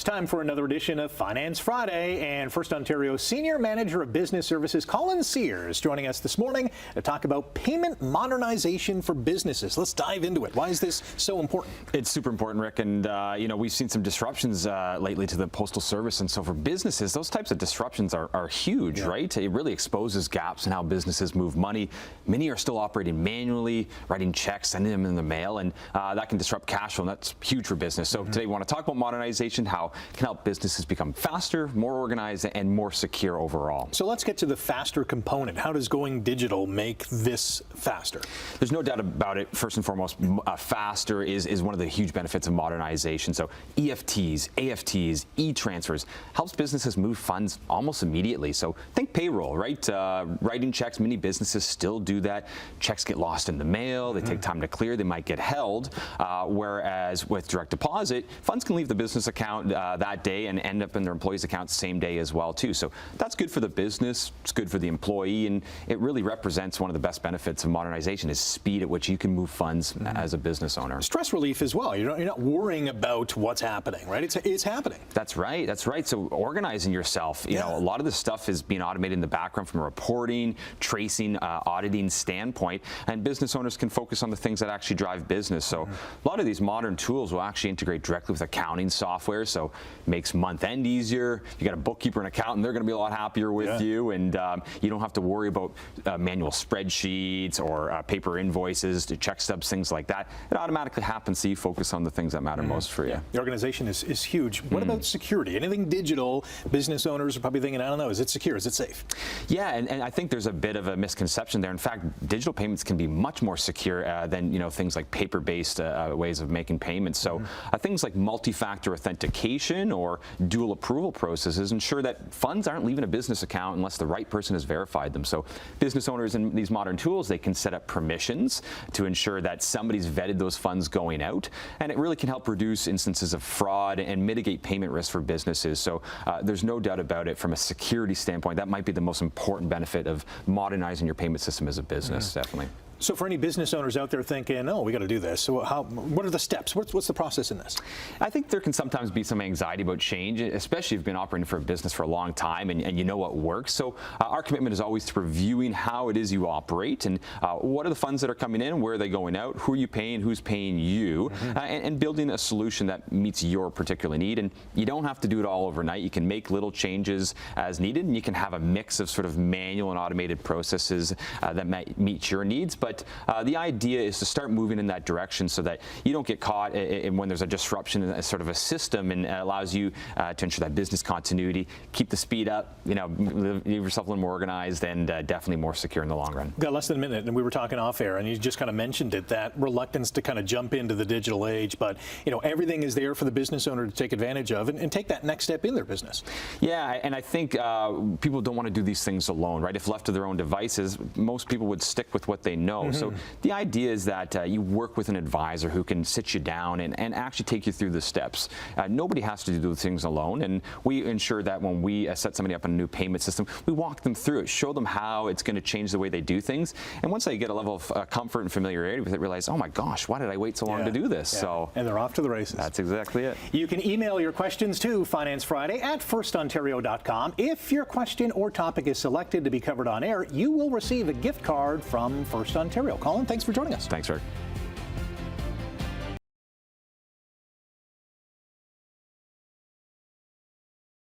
time for another edition of Finance Friday, and First Ontario Senior Manager of Business Services Colin Cyr is joining us this morning to talk about payment modernization for businesses. Let's dive into it. Why is this so important? It's super important, Rick, and we've seen some disruptions lately to the postal service, and so for businesses, those types of disruptions are huge, right? It really exposes gaps in how businesses move money. Many are still operating manually, writing checks, sending them in the mail, and that can disrupt cash flow, and that's huge for business. So today we want to talk about modernization, how it can help businesses become faster, more organized, and more secure overall. So let's get to the faster component. How does going digital make this faster? There's no doubt about it. First and foremost, faster is one of the huge benefits of modernization. So EFTs, AFTs, e-transfers helps businesses move funds almost immediately. So think payroll, right? Writing checks, many businesses still do that. Checks get lost in the mail, they take time to clear, they might get held, whereas with direct deposit, funds can leave the business account that day and end up in their employee's account same day as well too. So that's good for the business, it's good for the employee, and it really represents one of the best benefits of modernization is speed at which you can move funds as a business owner. Stress relief as well. You're not worrying about what's happening, right? It's happening. That's right. That's right. So organizing yourself, you know, a lot of this stuff is being automated in the background from a reporting, tracing, auditing standpoint, and business owners can focus on the things that actually drive business. So a lot of these modern tools will actually integrate directly with accounting software, so it makes month end easier. You got a bookkeeper and accountant, they're going to be a lot happier with you, and you don't have to worry about manual spreadsheets or paper invoices, to check stubs, things like that. It automatically happens, so you focus on the things that matter most for you. The organization is huge. What about security? Anything digital, business owners are probably thinking, I don't know, is it secure? Is it safe? Yeah, and I think there's a bit of a misconception there. In fact, digital payments can be much more secure than things like paper-based ways of making payments. So things like multi-factor authentication or dual approval processes ensure that funds aren't leaving a business account unless the right person has verified them. So business owners in these modern tools, they can set up permissions to ensure that somebody's vetted those funds going out, and it really can help reduce instances of fraud and mitigate payment risk for businesses. So there's no doubt about it, from a security standpoint, that might be the most important benefit of modernizing your payment system as a business, definitely. So for any business owners out there thinking, oh, we got to do this, so what are the steps? What's the process in this? I think there can sometimes be some anxiety about change, especially if you've been operating for a business for a long time and you know what works. So our commitment is always to reviewing how it is you operate and what are the funds that are coming in, where are they going out, who are you paying, who's paying you, and building a solution that meets your particular need. And you don't have to do it all overnight. You can make little changes as needed, and you can have a mix of sort of manual and automated processes that might meet your needs. But the idea is to start moving in that direction so that you don't get caught when there's a disruption in a sort of a system, and allows you to ensure that business continuity, keep the speed up, leave yourself a little more organized, and definitely more secure in the long run. We've got less than a minute, and we were talking off air, and you just kind of mentioned it, that reluctance to kind of jump into the digital age, but everything is there for the business owner to take advantage of and take that next step in their business. Yeah, and I think people don't want to do these things alone, right? If left to their own devices, most people would stick with what they know. So the idea is that you work with an advisor who can sit you down and actually take you through the steps. Nobody has to do things alone, and we ensure that when we set somebody up on a new payment system, we walk them through it, show them how it's going to change the way they do things, and once they get a level of comfort and familiarity with it, realize, oh my gosh, why did I wait so long to do this? So, and they're off to the races. That's exactly it. You can email your questions to financefriday@firstontario.com. If your question or topic is selected to be covered on air, you will receive a gift card from First Ontario. Colin, thanks for joining us. Thanks, Rick.